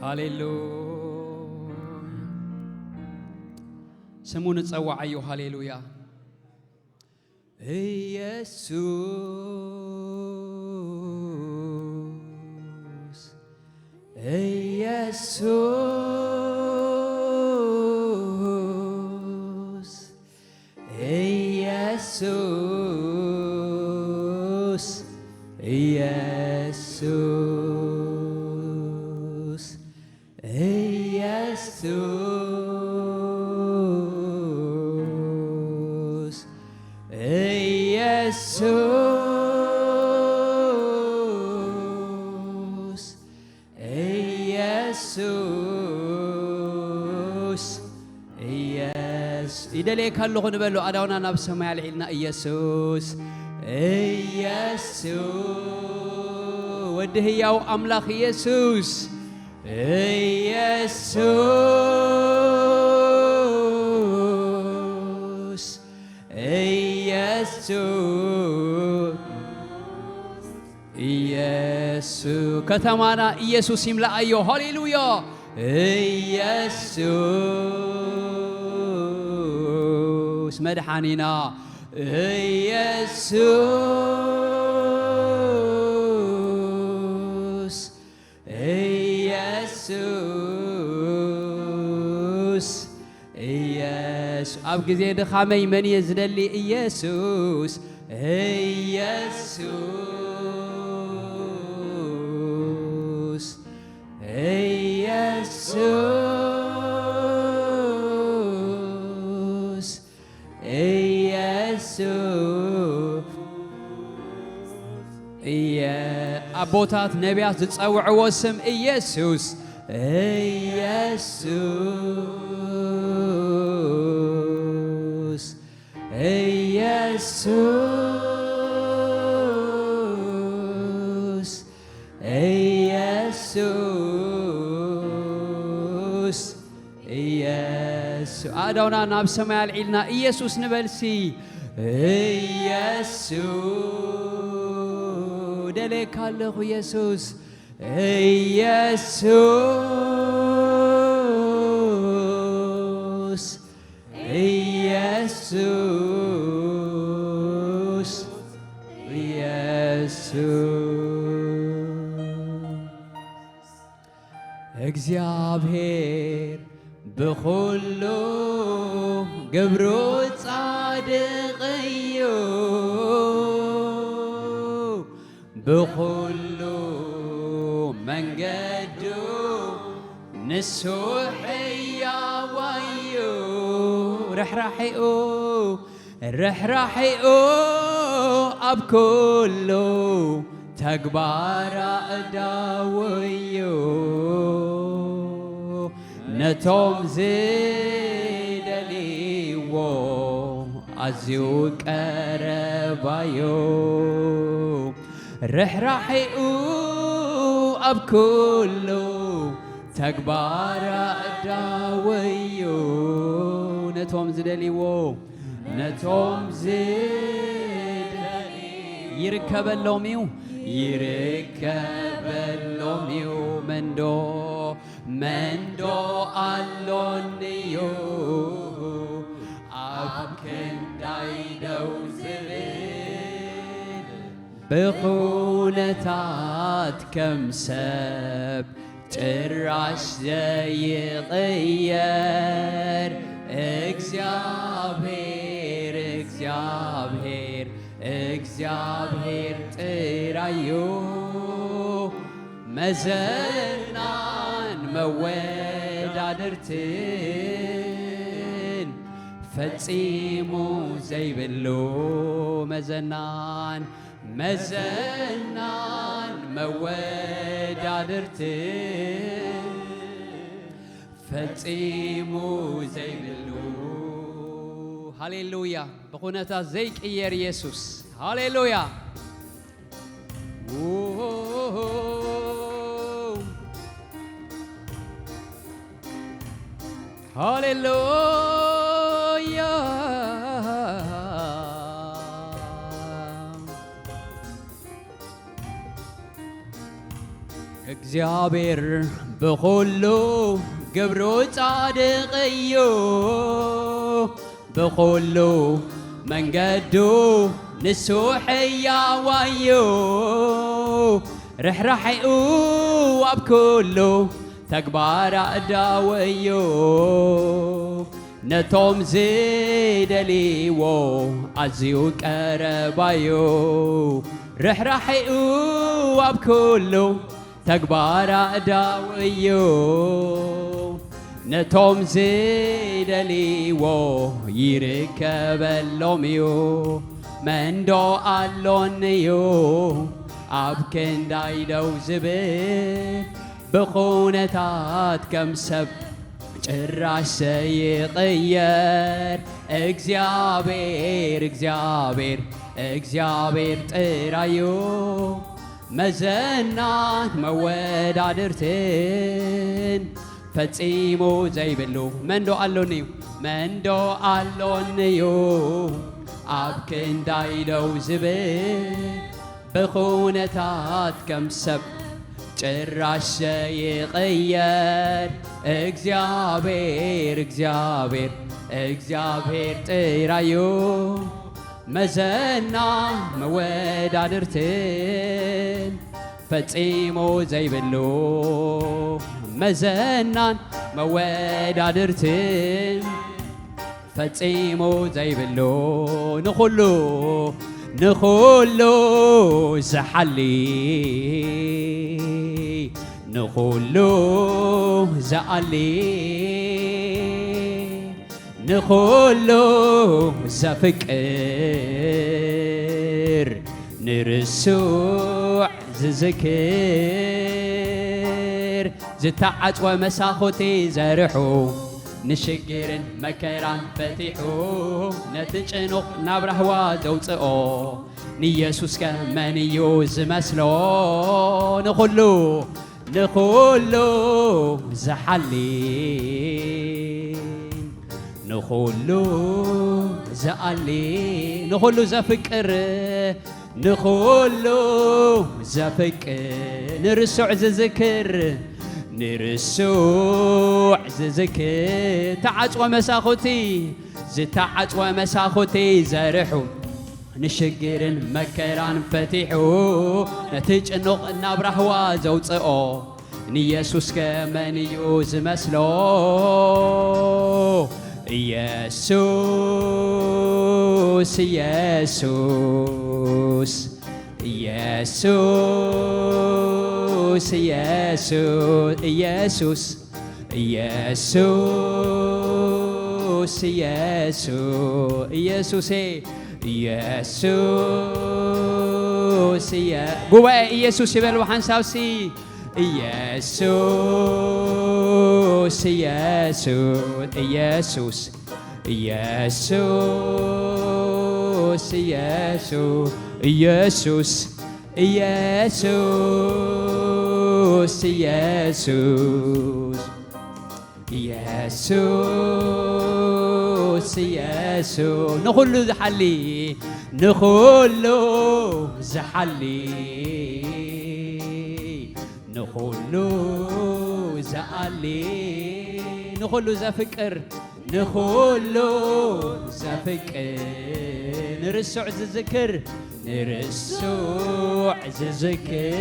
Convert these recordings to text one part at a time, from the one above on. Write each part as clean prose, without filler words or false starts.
هاليلويا سمون تصوع أيو هاليلويا يسوس يسوس يسوس يسوس يسوس يسوس يسوس يس إدلي كله نبلو أداونا نفس ما يلعنا يسوس يسوع وده ياو أملاك يسوع يسوع كتمانا يسوع يملا أيو هاليلويا يسوع مدحانينا يسوس يسوس يسوس أبغى دخامي من يزدلي يسوس يسوس يسوس أبوتات نبيات تصوع واسم يسوس يسوس يسوس يسوس يسوس أدونا ناب سماع العلنا يسوس نبلسي يسوع دلك الله يسوع እግዚአብሔር በሁሉ ገብሩ ጻድቅዩ በሁሉ መንገዱ ንሱሕ ያዋዩ رحرحيو أب كله تكبار أداويو نتوم زيد ليو أزيو كربايو رحرحيو أب كله تكبار أداويو نتوم زيد ليو نتوم زيد يركب اللوميو مندو اللونيو أبكن دايدو زبيل بخونتات كم سب تراش زي غير እግዚአብሔር ጥራዩ መዘናን መወዳደርትን ፈጺሙ ዘይብሉ መዘናን መወዳደርትን ፈጺሙ ዘይብሉ ሃሌሉያ በኹነታ ዘይቅየር ኢየሱስ ሃሌሉያ ሃሌሉያ እግዚአብሔር በሁሉ ግብሩ ጻድቅ እዩ በሁሉ መንገዱ ንሱሕ ሕያው እዩ ርሕራሕኡ ኣብ ኩሉ ተግባር ኣእዳው እዩ ነቶም ዝደልይዎ ኣዝዩ ቀረባ እዩ ርሕራሕኡ ኣብ ኩሉ ተግባር ኣእዳው እዩ ነቶም ዝደልይዎ ይርከበሎም እዩ መንዶ ኣሎን እዩ ኣብ ክንዳይ ደው ዝብል ብኹነታት ከም ሰብ ጭራሽ ዘይቕየር እግዚአብሔር ጥራዩ መዘናት መወዳድርትን ፈጺሙ ዘይብሉ መንዶ ኣሎን እዩ ኣብ ክንዳይ ደው ዝብል ብኹነታት ከም ሰብ ጭራሽ ዘይቕየር እግዚአብሔር ጥራዩ መዘና መወዳድርትን ፈጺሙ ዘይብሉ መዘናን መወዳድርትን ፈጺሙ ዘይብሉ ንኹሉ ዝሓሊ ንኹሉ ዝኣሊ ንኹሉ ዘፍቅር ንርሱዕ ዝዝክር ዝተዓጽወ መሳኹቲ ዘርሑ ንሽግርን መከራን ፈቲሑ ነቲ ጭኑቕ ናብ ራህዋ ዘውፅኦ ንኢየሱስ ከመን እዩ ዝመስሎ ንኹሉ ዝሓሊ ንኹሉ ዝኣሊ ንኹሉ ዘፍቅር ንኹሉ ዘፍቅር ንርሱዕ ዝዝክር ተዓጽወ መሳኹቲ ዘርሑ ንሽግርን መከራን ፈቲሑ ነቲ ጭኑቕ ናብ ራህዋ ዘውፅኦ ንኢየሱስ ከመን እዩ ዝመስሎ ኢየሱስ ጉባኤ ኢየሱስ ይበል ሓንሳውሲ ኢየሱስ ንኹሉ ዝሓሊ ንኹሉ ዝኣሊ ንኹሉ ዘፍቅር ንርሱዕ ዝዝክር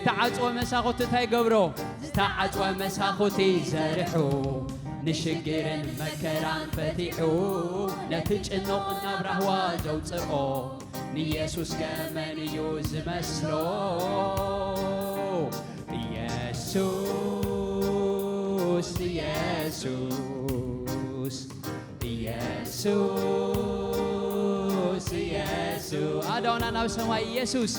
ተዓጽወ መሳኹቲ እንታይ ገብሮ ዝተዓጽወ መሳኹቲ ዘርሑ ንሽግርን መከራን ፈቲሑ ነቲ ጭኑቕ ናብ ራህዋ ዘውፅኦ ንኢየሱስ ከመን እዩ ዝመስሎ ኢየሱስ ኣዳውና ናብ ሰማይ ኢየሱስ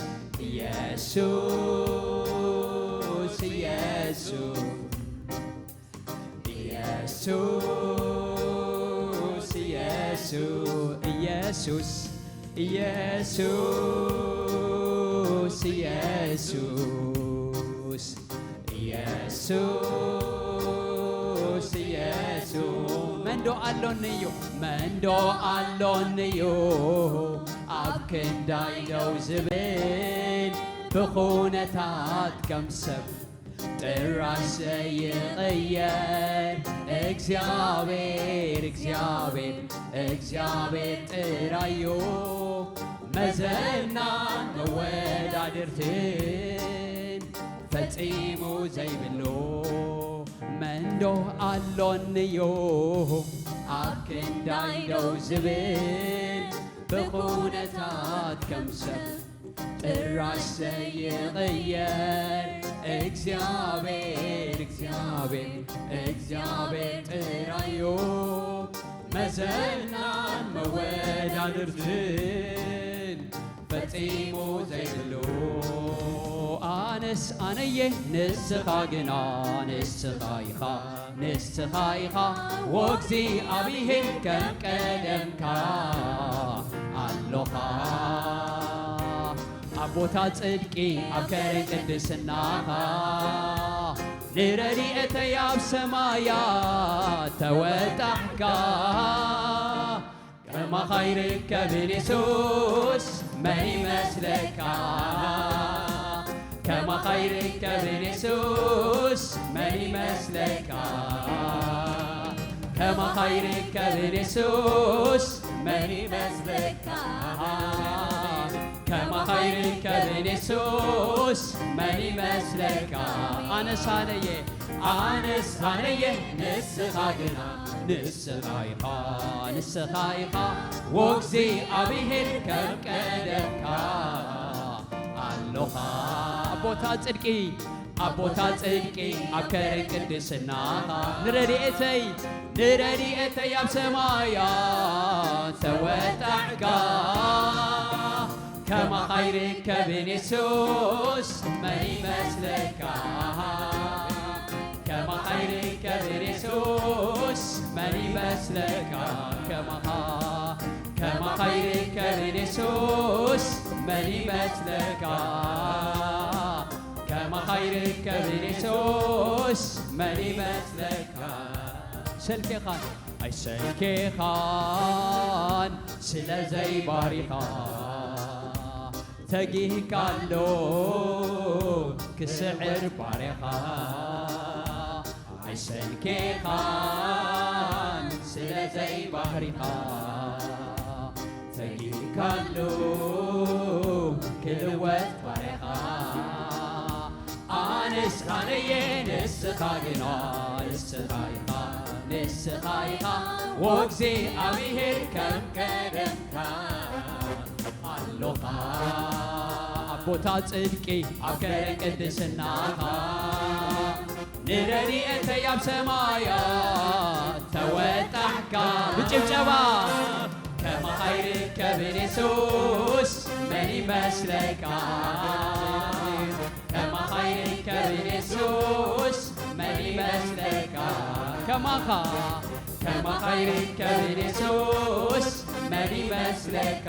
መንዶ ኣሎን እዩ ኣብ ክንዳይ ደው ዝብል ብኹነታት ከም ሰብ ጥራሽ ይቀየር እግዚአብሔር ጥራዮ መዘናን መወዳድርትን ፈጺሙ ዘይብሎ መንዶ አሎንዮ አክንዳይደው ዝብል በኹነታት ከምሰብ ጥራሽ ይቀየር እግዚአብሔር ጥራዮ መዘናን መወዳድርትን ፈጺሙ ዘይብሎ ኣነስ ኣነየ ንስኻ ግና ንስኻ ኢኻ ወእግዚአብሔር ከም ቀደምካ ኣሎኻ ኣቦታ ጽድቂ ኣብ ከረን ቅድስናኻ ንረድኤተይ ኣብ ሰማያት ተወጣሕካ ከማኻ ይርከብን ኢየሱስ መን ይመስለካ ከማኻ ይርከብን ኢየሱስ መን ይመስለካ ከማኻ ይርከብን ኢየሱስ መን ይመስለካ ከማኻ ይርከብን ኢየሱስ መን ይመስለካ ኣነስ ኣነየ ንስኻ ግና ንስኻ ኢኻ ወእግዚአብሔር ከም ቀደምካ ኣሎኻ ኣቦታ ጽድቂ ኣብ ከረን ቅድስናኻ ንረድኤተይ ኣብ ሰማያት ተወጣሕካ ከማኻ ይርከብን ኢየሱስ መን ይመስለካ ከማኻ ይርከብን ኢየሱስ መን ይመስለካ ከማኻ ይርከብን ኢየሱስ መን ይመስለካ ከማኻ ይርከብን ኢየሱስ መን ይመስለካ ሰልኬኻን ኣይሰልኬኻን ስለዘይባሪኻ ተጊህካሎ ክስዕር ባሪኻ ኣይሰልኬኻን ስለዘይባሪኻ ተጊህካሎ ክልወት ባሪኻ ኣነስ ኣነየ ንስኻ ግና ንስኻ ኢኻ ወእግዚአብሔር ከም ቀደምካ ኣሎኻ ኣቦታ ጽድቂ ኣብ ከረን ቅድስናኻ ንረድኤተይ ኣብ ሰማያት ተወጣሕካ ብጭብጨባ ከማኻ ይርከብን ኢየሱስ መን ይመስለካ ከማኻ ይርከብን ኢየሱስ መን ይመስለካ ከማኻ ይርከብን ኢየሱስ መን ይመስለካ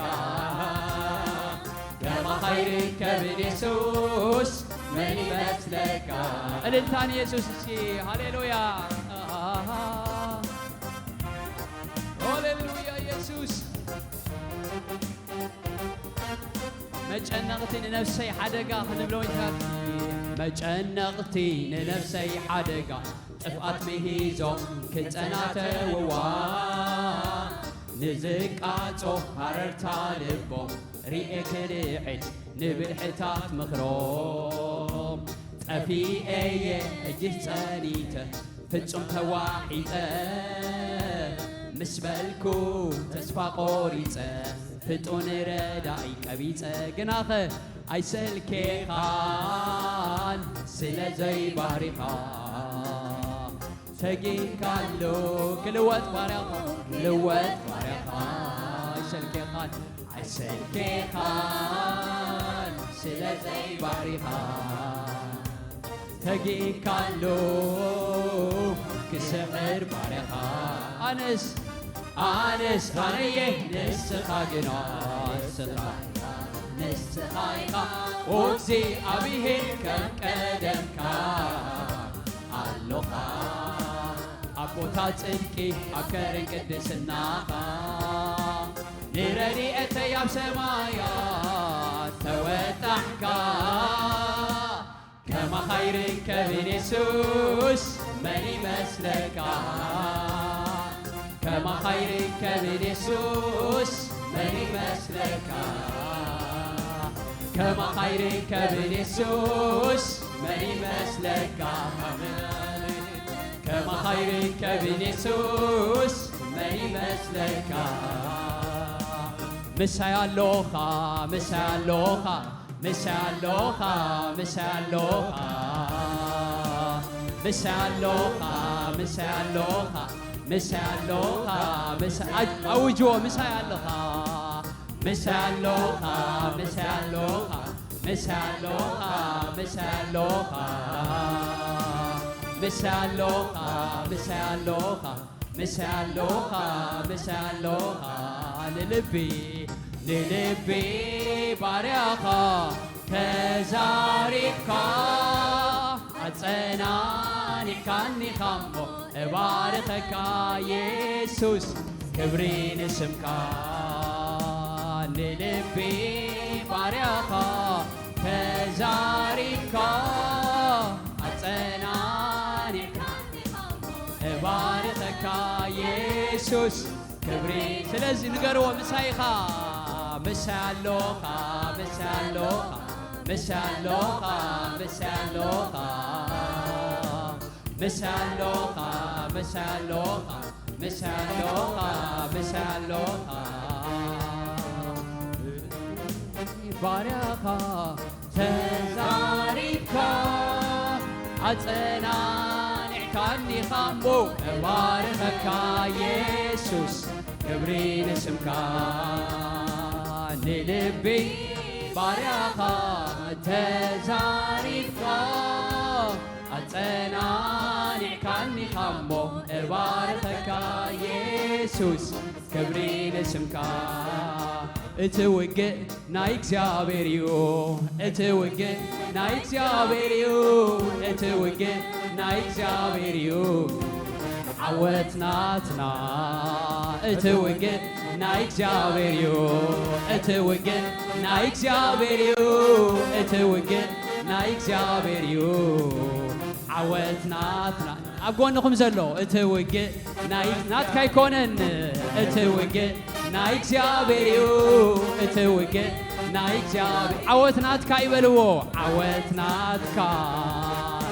ከማኻ ይርከብን ኢየሱስ መን ይመስለካ እልልታን ኢየሱስ እስኪ ሃሌሉያ ሃሌሉያ ኢየሱስ መጨነቕቲ ንነፍሰይ ሓደጋ ክንብሎ ይንታር መጨነቕቲ ንነፍሰይ ሓደጋ ጥፍኣት ምሂዞም ክጸናተውዋ ንዝቃጾ ሃረርታ ልቦም ርኤ ክልዕል ንብልሕታት ምኽሮም ጠፊአየ እጅህ ጸኒተ ፍጹም ተዋሒጠ ምስ በልኩ ተስፋ ቆሪጸ ፍጡን ረዳኢ ቀቢጸ ግናኸ ኣይሰልኬኻን ስለዘይባሪኻ ተጊህካሎ ክልወጥ ባርያኻ ኣይሰልኬኻን ስለዘይባሪኻ ተጊህካሎ ክስዕር ባርያኻ ኣነስ ኣነየ ንስኻ ግና ንስኻ ኢኻ ወእግዚአብሔር ከም ቀደምካ ኣሎኻ ኣቦታ ጽድቂ ኣብ ከረን ቅድስናኻ ንረድኤተይ ኣብ ሰማያት ተወጣሕካ ከማኻ خيرك كبن يسوس مني مسلك كما خيرك كبن يسوس مني مسلك كما خيرك كبن يسوس مني مسلك كما خيرك كبن يسوس مني مسلك مسايا اللوخا مسايا اللوخا مسايا اللوخا مسايا اللوخا مسايا اللوخا مسايا اللوخا مسايا اللوخا مسايا أوجو مسايا اللوخا مسايا اللوخا مسايا اللوخا مسايا اللوخا مسايا اللوخا مسايا اللوخا مسايا اللوخا مسايا اللوخا مسايا اللوخا للبي باريخا كزاريكا أتسناني كاني خمو بارخك يسوس كبرين اسمك للبي باريخا كزاريكا أتسناني كاني خمو بارخك يسوس كبرين سلازي نقروا مسايخا مسالوخا مسالوخا مسالوخا مسالوخا مسالوخا مسالوخا مسالوخا مسالوخا بارخا تزاريكا أتناني كاني خامو بارخك يسوس كبرين اسمك للبي بارخا تزاريكا أتناني كاني خمو بارخك يسوس كبرين اسمك اتوقع نايك زابيريو اتوقع نايك زابيريو اتوقع نايك زابيريو عوتناتنا اتوقع نايك زابيريو اتوقع نايك زابيريو اتوقع نايك زابيريو عوتناتنا أقولنكم زلوا اتوقع نايك نات كايكونن اتوقع نايك زابيريو اتوقع نايك زابير عوتنات كايبلو عوتنات كا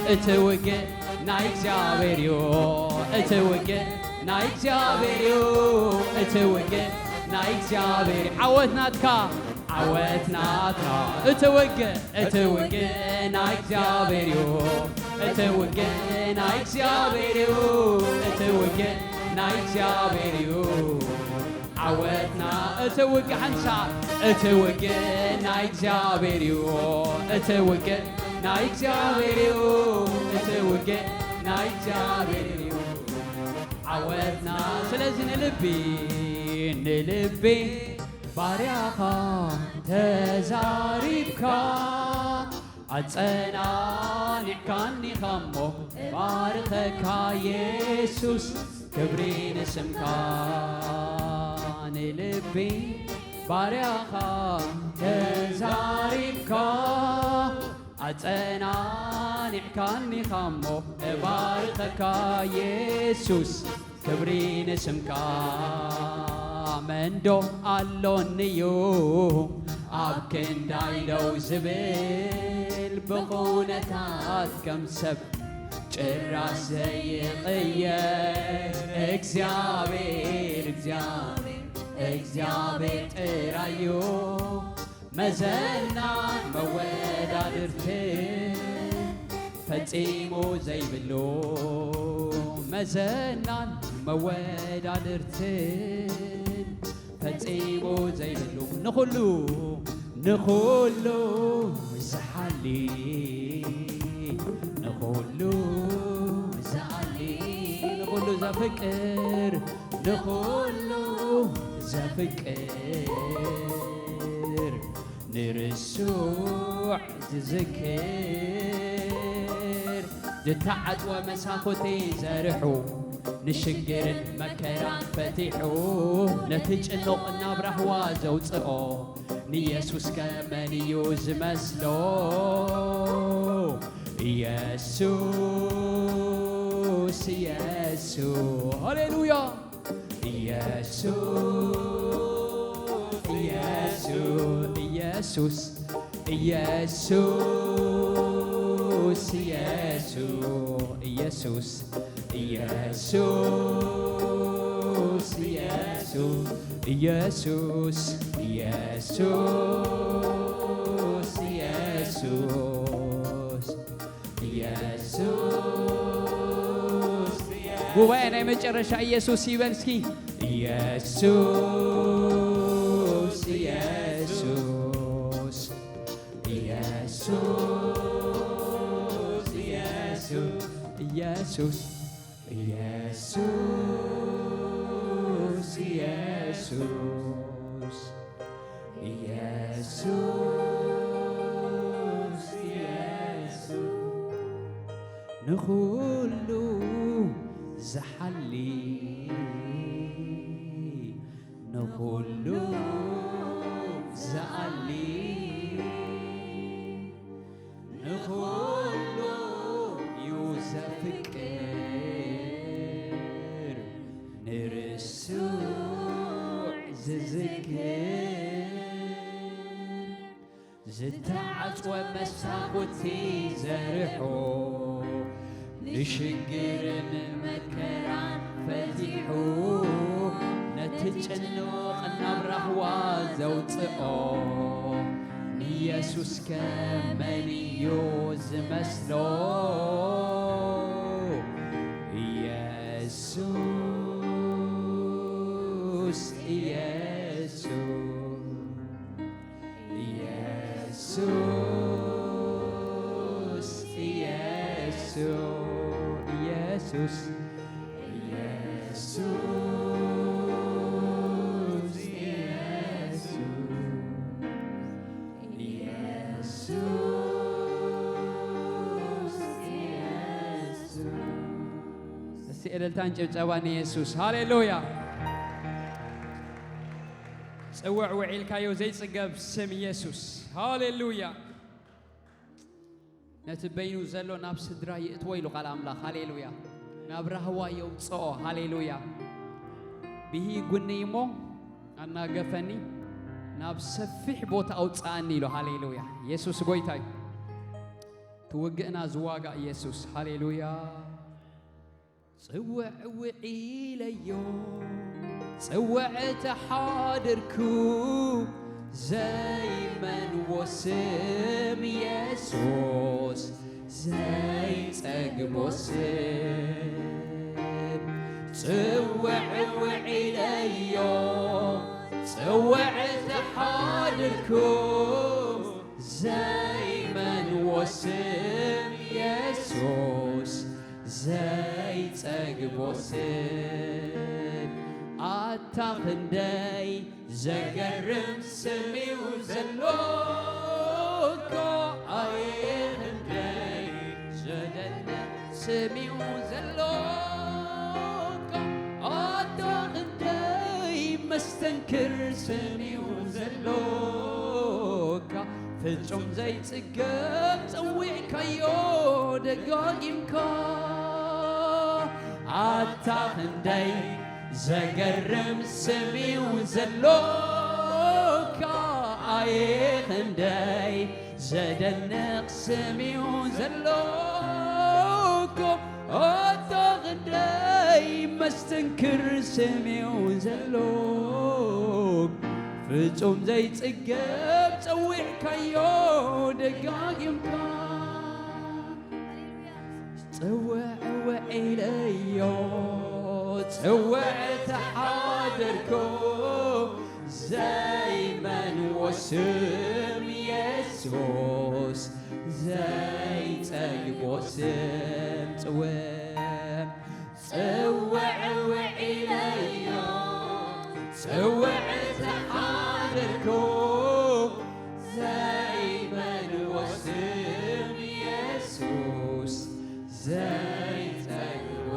اتوقع نايك زابيريو اتوقع نايك زابيريو اتوقع نايك زابير عوتنات كا عوتناتنا اتوقع اتوقع نايك زابيريو اتوقع نايك زابيريو اتوقع نايك زابيريو عودنا اتوقع حنسا اتوقع نايك زابيريو اتوقع نايك زابيريو اتوقع نايك زابيريو عودنا سلازي نلبي باريخا تزاريبكا أتسناني كاني خمو بارخك يسوس كبرين اسمك لبي باريخا تزاريبكا أتسناني كاني خمو بارخك يسوس كبرين اسمك مندو ألونيو أبكن دايلو زبل بخونتات كم سب جراس زيقية اكزابير ترايو مزلنا مودا درتين فتيمو زي بلو مزلنا مودا درتين فتيمو زي بلو نخلو زحلي نخلو زحلي نخلو زفكر نخلو زفكر نرسوع تذكر دتعت ومسافتي زرحو نشجر مكران فتحو نتج النقنا برحوا زوصقو نيسوس كمن يوز مسلو ኢየሱስ ኢየሱስ ሃሌሉያ ኢየሱስ ኢየሱስ ኢየሱስ ኢየሱስ ኢየሱስ ኢየሱስ ኢየሱስ ኢየሱስ ኢየሱስ ኢየሱስ ጉባኤ ናይ መጨረሻ ኢየሱስ ይበል እስኪ ኢየሱስ ኢየሱስ ኢየሱስ ኢየሱስ ኢየሱስ ኢየሱስ ኢየሱስ ኢየሱስ ንኹሉ ዝሓሊ ንኹሉ ዝኣሊ ንኹሉ እዩ ዘፍቅር ንርሱዕ ዝዝክር ዝተዓጽወ መሳኹቲ ዘርሑ ንሽግርን መከራን ፈቲሑ ነቲ ጭኑቕ ናብ ራህዋ ዘውፅኦ ኢየሱስ ከመን እዩ ዝመስሎ ኢየሱስ ኢየሱስ ኢየሱስ ኢየሱስ ኢየሱስ እልልታን ጭብጨባን ኢየሱስ ሃሌሉያ ጽውዕ ውዒልካዮ ዘይጽገብ ስም ኢየሱስ ሃሌሉያ ነቲ በይኑ ዘሎ ናብ ስድራ ይእትዎ ኢሉ ቃል ኣምላኽ ሃሌሉያ ናብ ራህዋ የውፅኦ ሃሌሉያ ብሂ ጉኒ እሞ ኣናገፈኒ ናብ ሰፊሕ ቦታ ኣውፅኣኒ ኢሉ ሃሌሉያ ኢየሱስ ጎይታ እዩ ትውግእና ዝዋጋእ ኢየሱስ ሃሌሉያ ጽውዕ ውዒለዮ ጽውዕ ተሓድርኩ ዘይመንዎ ስም ኢየሱስ ዘይጸግቦ ስም ጽውዕ ውዒለዮ ጽውዕ ተሓድርኩ ዘይመንዎ ስም ኢየሱስ ዘይጸግቦ ስም ኣታኽንደይ ዘገርም ስሚው ዘሎካ ኣይኽንደይ ዘደንቕ ስሚው ዘሎካ ኣታኽንደይ መስተንክር ስሚው ዘሎካ ፍጹም ዘይጽገብ ጸዊዕካዮ ደጋጊምካ ኣታኽንደይ ዘገርም ስሚው ዘሎካ ኣይኽንደይ ዘደንቕ ስሚው ዘሎካ ኣታኽንደይ መስተንክር ስሚው ዘሎካ ፍጹም ዘይጽገብ ጸዊዕካዮ ደጋጊምካ ጽውዕ ውዒለዮ ጽውዕ ተሓድርኩ ዘይመንዎ ስም ኢየሱስ ዘይጸግቦ ስም ጽውዕ ውዒለዮ ጽውዕ ተሓድርኩ ዘይመንዎ ስም ኢየሱስ ዘይጸግቦ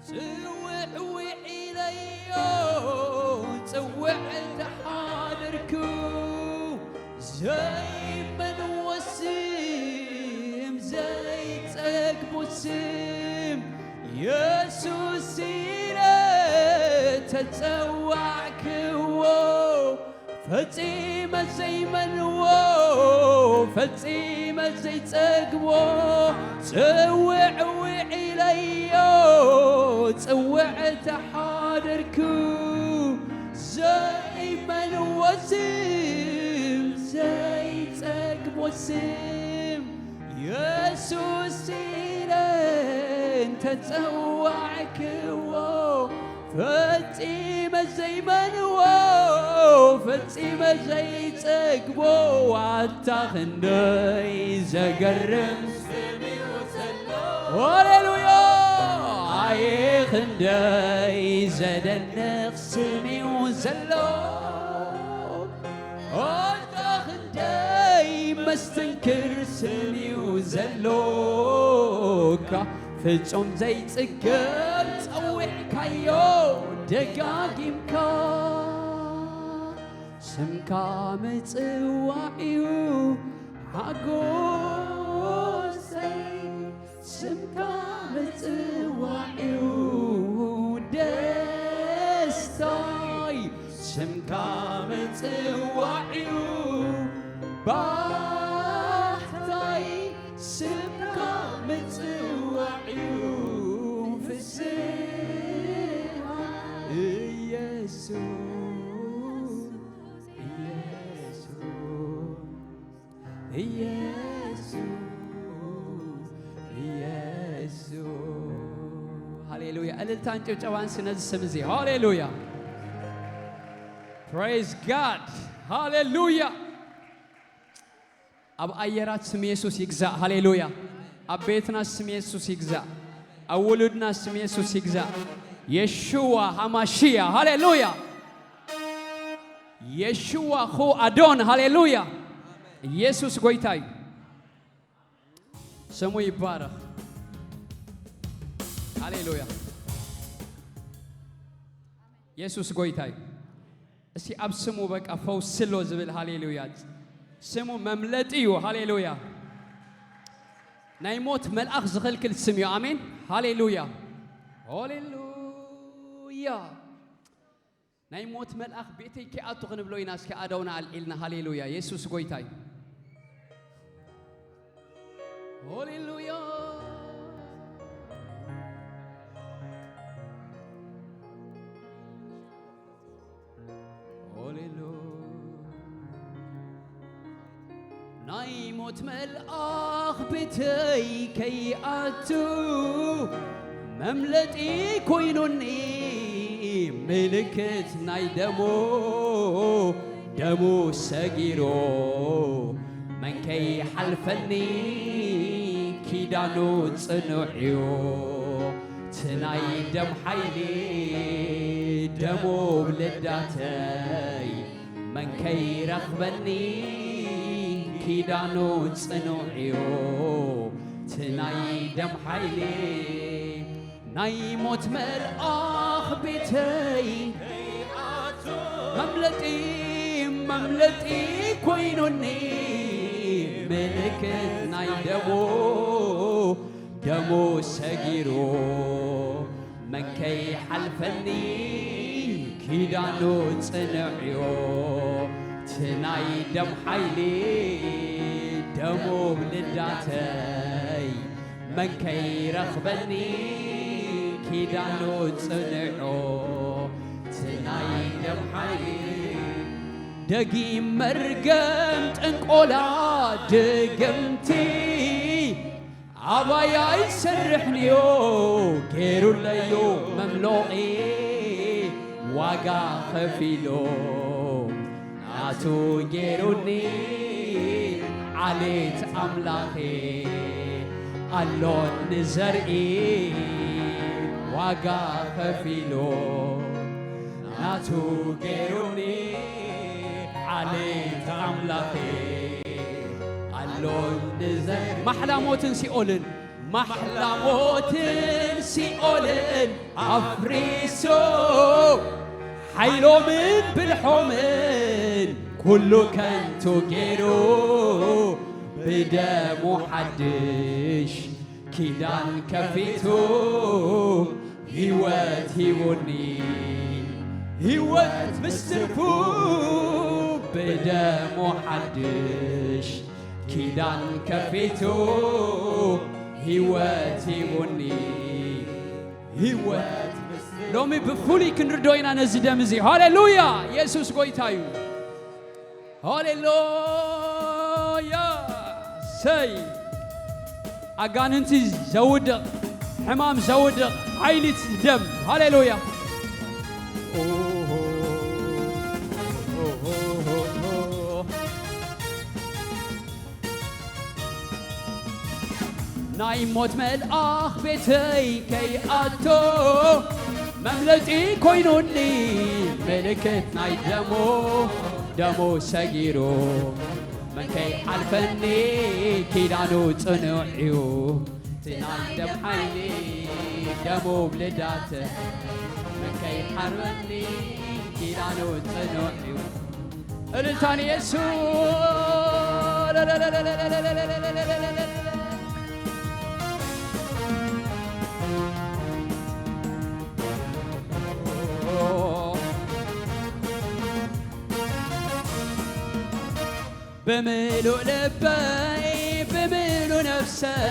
ጽውዕ ውዒለዮ ጽውዕ ተሓድርኩ ዘይመንዎ ስም زيتقبسم يسوع تتسوعكو فتصيم زي منو فتصيم زي تقبو تسوع وعليو تسوع تحاضركو زي منو سم زي تقبو سم يسوع تتسوعكو فتصيم زي منو فتصيم زي تقبو واتخندي زقرم سمي وسلو هاليلويا عي خندي زدنخ سمي وسلو واتخندي مستنكر سمي وزلوكا ፍጹም ዘይጽገብ ጸዊዕካዮ ደጋጊምካ ስምካ ምጽዋዕዩ ሓጎሰይ ስምካ ምጽዋዕዩ ደስታይ ስምካ ምጽዋዕዩ ባህታይ ስምካ ምጽዋዕዩ هاليلويا أللتان جوان سنز سمزي هاليلويا praise God هاليلويا أب أيرات سم يسوع يجزا هاليلويا أب بيتنا سم يسوع يجزا أولدنا سم يسوع يجزا يشوع هماشيا هاليلويا يشوع خو أدون هاليلويا يسوع قويتاي سمو يبارك هاليلويا يسوع قويتاي اسي أب سمو بك أفوز سلو زبل هاليلويا سمو مملتيو هاليلويا نايموت ملأخ زغل كل سميو آمين هاليلويا هاليلويا نايموت ملأخ بيتي كي أتغن بلوي ناس كأدونا على إلنا هاليلويا يسوع قويتاي هاليلويا نايموت ملأخ بيتي كي أتو مملتي كوينوني ملكت ناي دمو سجيرو من كي حلفني كيدانو تصنعيو تناي دم حيلي دمو بلداتي من كي رغبني كيدانو تصنعيو تناي دم حيلي نايموت ملأخ بيتي مملتي كوينوني ملكت ناي دمو سجيرو من كي حلفني كيدانو تصنعيو تناي دم حيلي دمو بلداتي من كي رغبني كيدانو تصنعو تناي دم حيلي دقي مرقم تنقولا دقمتي عبايا يسرحنيو كيرو ليو مملوئي واقا خفيلو ناتو جيروني عليت أملاخي اللون نزرئي واقا خفيلو ناتو جيروني عليت أملاخي اللون نزرئي محلا موتن سيقولن محلا موتن سيقولن أفريسو حيلو من بالحمل كله كنتو جيرو بدمو حدش ኪዳን ከፊቱ ሕይወት ይሁኒ ሕይወት ምስርፉ በደሙ ሐድሽ ኪዳን ከፊቱ ሕይወት ይሁኒ ሕይወት ሎሚ ብፉሊ ክንርዶይና ነዚ ደም እዚ ሃሌሉያ ኢየሱስ ጎይታዩ ሃሌሉያ ሰይ አጋንንቲ ዘውድቕ ሕማም ዘውድቕ ኃይሊት ደም ሃሌሉያ ናይ ሞት መልአኽ ቤተይ ከይኣቶ መምለጢ ኮይኑኒ ምልክት ናይ ደሞ ሰጊሩ መን ከይሓልፈኒ ኪዳኑ ጽኑዕ እዩ ትናይ ደም ሓይሊ ደሙ ብልዳተ መን ከይሓርበኒ ኪዳኑ ጽኑዕ እዩ እልልታን ኢየሱስ بملو لبي بملو نفسي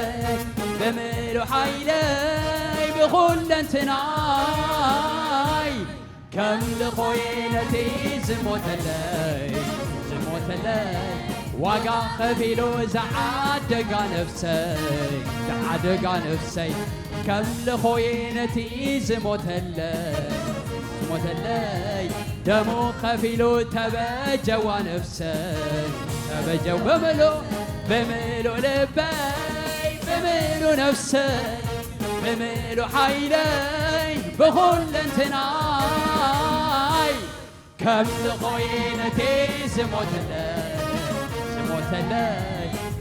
بملو حيلي بخل انتناي كم لخوينتي زموت اللي وقع خبيلو زعدقا نفسي كم لخوينتي زموت اللي دمو خفيلو تبجوا نفسي تبجوا بملو لبي بملو نفسي بملو حيلي بخل انتناي كم لخوينتي زموت اللي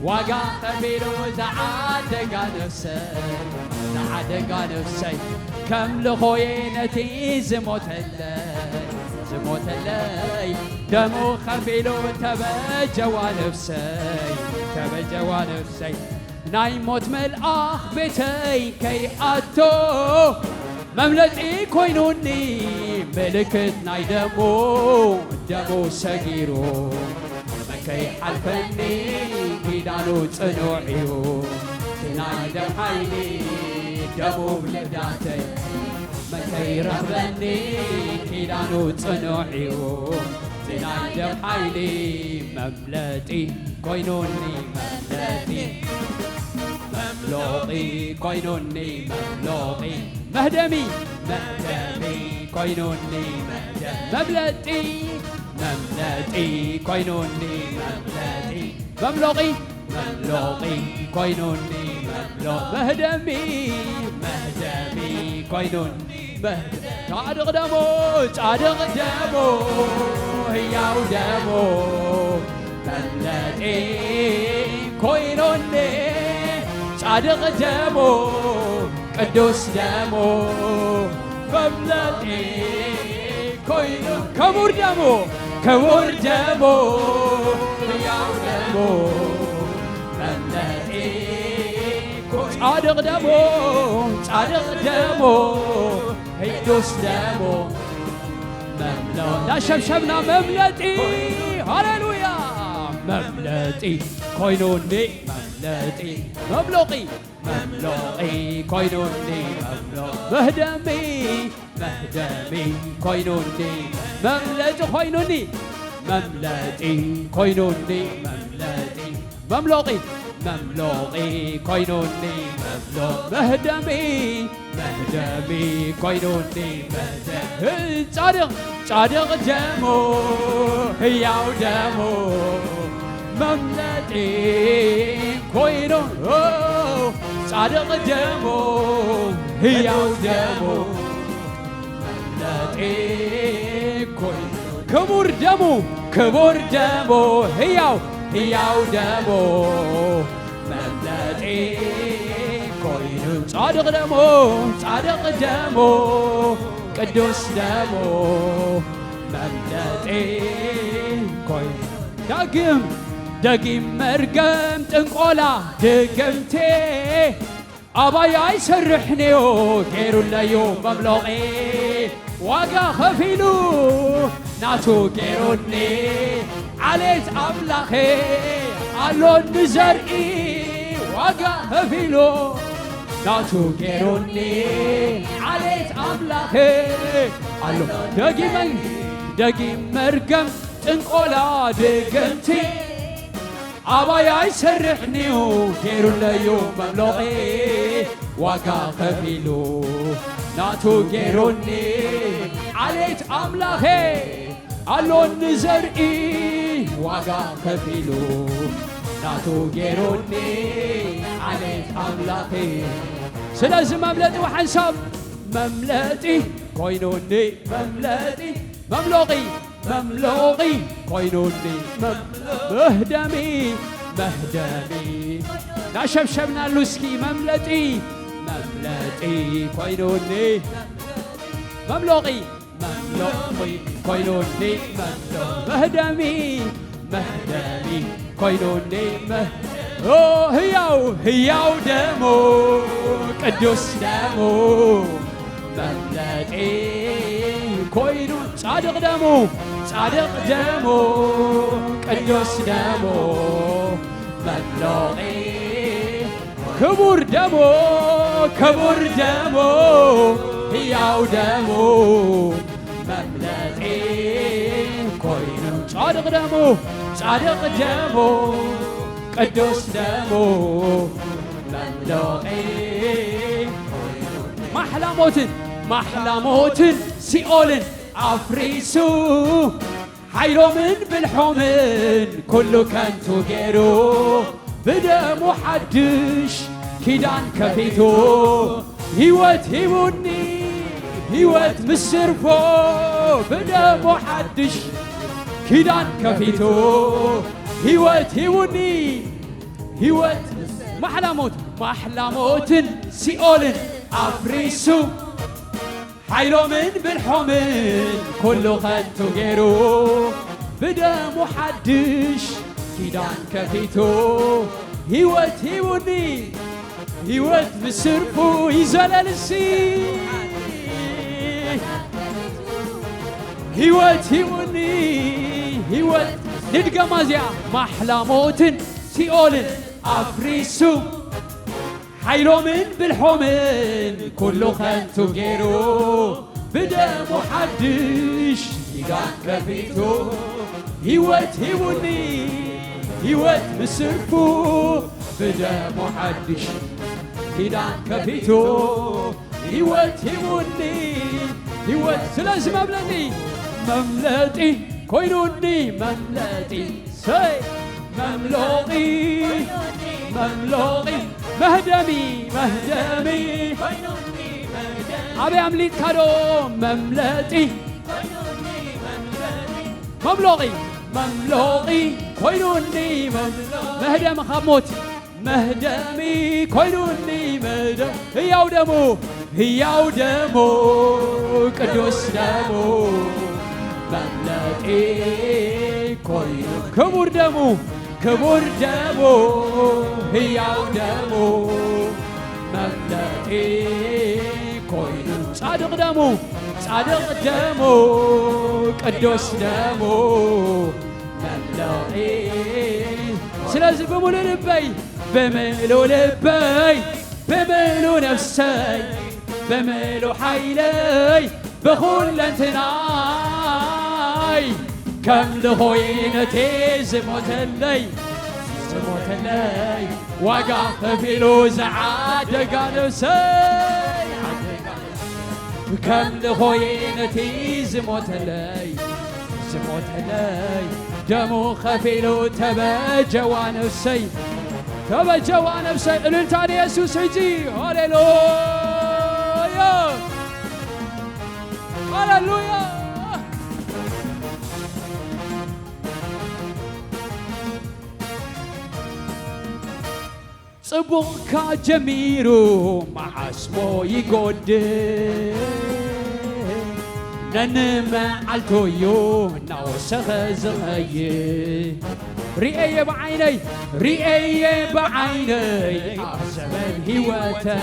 وقع خفيلو زعدقا نفسي كم لخوينتي زموت اللي دمو خفيلو تبجوا نفسي ناي موت ملأخ بيتي كي أتو مملتي كوينوني ملكت ناي دمو سجيرو من كي حلفني كيدانو تنوعيو ناي دم حيلي دمو بلداتي من كي رغبني كيدانو تنوعيو تناي دم حيلي مملتي كوينوني مملوقي كوينوني مملوقي مهدمي كوينوني مملتي كوينوني مملوقي كوينوني مهدمي كوينوني صادق دمو هياو دمو مملتي كوينوني صادق دمو قدوس دمو مملتي كوينون كبر دمو هياو دمو مملتي صادق دمو هيدوس دمو مملتي لا شبشبنا مملتي هاليلويا مملتي كوينوني مملتي مملوقي كوينوني مهدمي كوينوني مملتي كوينوني مملوقي كوينوني مهدمي كوينوني صادق دمو هياو دمو مملتي كوينون صادق دمو هياو دمو مملتي كوينون كبر دمو هياو دمو مملتي كوينون صادق دمو قدوس دمو مملتي كوينون داقم مرقم تنقولا دقمتي أبايا يسرحنيو غيرو ليو مملوغي واقا خفيلو ناتو غيروني عليت أملاخي ألون نزرقي واقا خفيلو ناتو غيروني عليت أملاخي ألون دقي مرقم تنقولا دقمتي أبايا يسرحنيو غيرو ليو مملوغي واقا خفيلو ناتو غيروني عليت أملاخي ألون نزرقي واقا خفيلو ناتو غيروني عليت أملاخي سلاز مملتي وحنساب مملتي كوينوني مملتي مملوغي كوينوني مهدمي ناشبشبنا لوسكي مملتي كوينوني مملوغي كوينوني مهدمي كوينوني هياو دمو قدوس دمو مملتي كوينون صادق دمو قدوس دمو مملوغي كبر دمو هياو دمو مملتي كوينون صادق دمو قدوس دمو مملوغي محلى موت سيئول عفريسو حيلو من بالحومن كله كانتو غيرو بدمو حدش كيدان كفيتو هيوت مسرفو بدمو حدش كيدان كفيتو هيوت محلى موت سيئول عفريسو حيلو من بالحومن كله خدتو غيرو بدمو حدش كيدان كفيتو هيوت مسرفو يزلل السي هيوت ندقى مازيا محلى موت سيئول عفريسو حيلو من بالحومن كله خانتو غيرو بدمو حدش كيدان كفيتو هيوت مسرفو بدمو حدش كيدان كفيتو هيوت سلاز مملتي كوينوني مملتي سي مملوغي مهدمي أبي أمليت كارو مملتي مملوغي كوينوني مهدم خموت مهدمي كوينوني هياو دمو قدوس دمو مملتي كوينو كبر دمو هياو دمو مملتي كوينو صادق دمو قدوس دمو مملتي سلازل بملو لبي بملو نفسي بملو حيلي بخل انتناي كم لهوينتي زموت اللي وقف في لوزعاد قالوا سي كم لهوينتي زموت اللي دمو خفيلو تبجوا نفسي الانتاني يسوس يجي هاليلويا صبوك جميرو مع اسمو يقود ننمع التويو نوسخ زغي رئي بعيني رئي بعيني زمن هواتي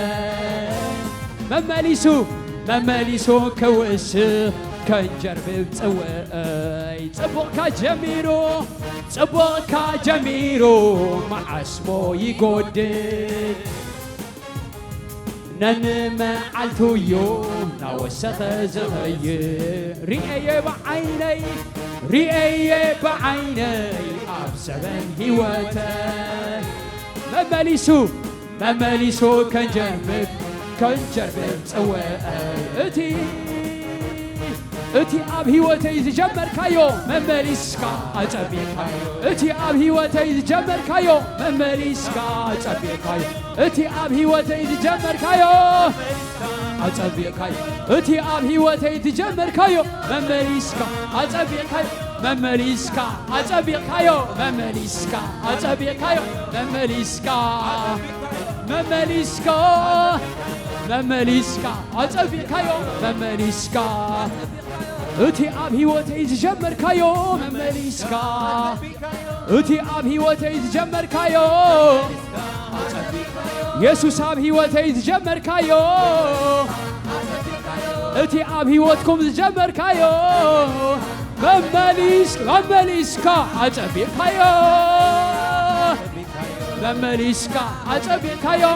مماليسو كوسخ كنجرب بتصوي صبوك جميرو مع اسمو يقودد ننما علتو يوم نوسخ زغي رئي بعيني أبسبن هواتي مماليسو كنجرب بتصوي أتي أب هوتي زجمر كايو ممليسكا أجبيكايو أتي أب هوتي زجمر كايو ممليسكا أجبيكايو أتي أب هوتي زجمر كايو أجبيكايو أتي أب هوتي زجمر كايو ممليسكا أجبيكايو ممليسكا أجبيكايو ممليسكا أجبيكايو ممليسكا أجبيكايو ممليسكا أتي أب هوتي زجمر كايو ممليسكا أتي أب هوتي زجمر كايو يسوس أب هوتي زجمر كايو أتي أب هوتكم زجمر كايو ممليسكا أجبي كايو ممليسكا أجبي كايو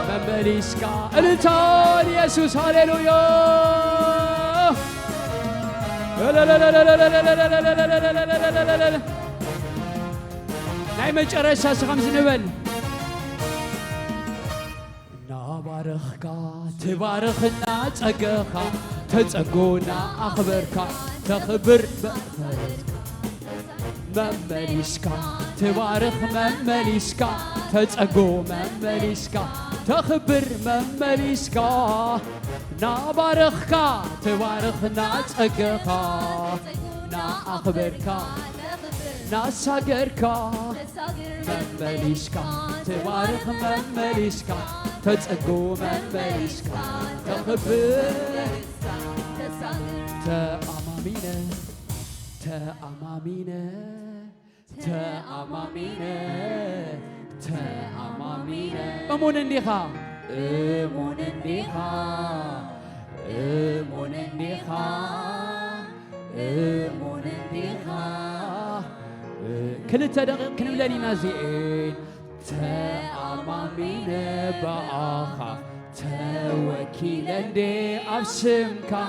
ممليسكا الانتال يسوس هاليلويا نعم جرسا سخمز نبل نبارخكا تبارخنا تقخا تتقونا أخبركا تخبر بأخبرك ممليسكا تبارخ ممليسكا تتقو ممليسكا تخبر ممليسكا نبارخكا تبارخنا تقخا نا أخبركا نساقركا ممليسكا تبارخ ممليسكا تتقو ممليسكا تخبر تأمامينه أمون انديخا كلتا دقيق كنبلاني نازئين تأمامينه بآخا توكيلا دي أبسمكا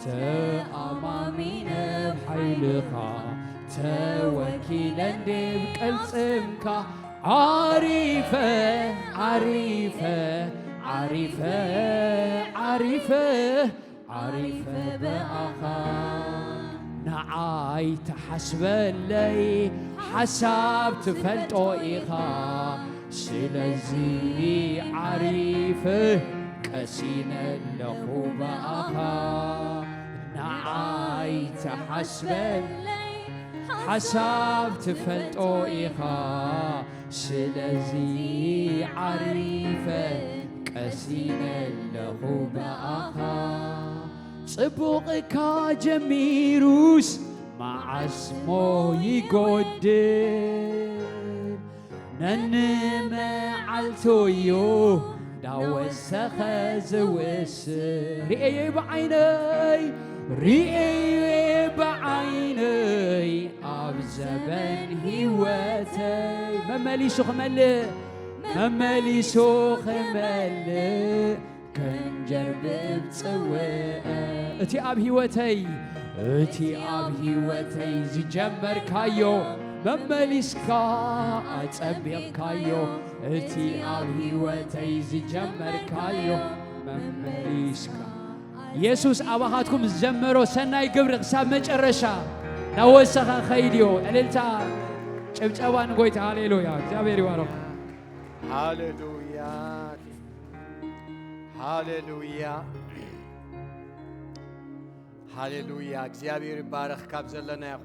تأمامينه بحيلخا توكيلا دي بقلسمكا عريفة بأخا نعاي تحسب لي حساب تفلتو إيخا سلزي عريفة كسينا لخو بأخا نعاي تحسب لي حساب تفلتو إيخا سلزي عريفة كسينا لخو بأخا صبوقكا جميروس مع اسمو يقدر ننما علتويو داوسخ زوس رئي بعيني أبزبن هواتي ممالي شوخ مل كنجر بتصوى اتي اب هوتي زجمر كايو مماليسكا أتبيق كايو اتي اب هوتي زجمر كايو مماليسكا يسوس أباهاتكم زجمرو سناي قبر قساب مجرشا نوسخا خيديو أليلتا ጨብጨባን ጎይታ ሃሌሉያ እግዚአብሔር ይባረክ ሃሌሉያ ሃሌሉያ ሃሌሉያ እግዚአብሔር ይባረክ ካብ ዘለና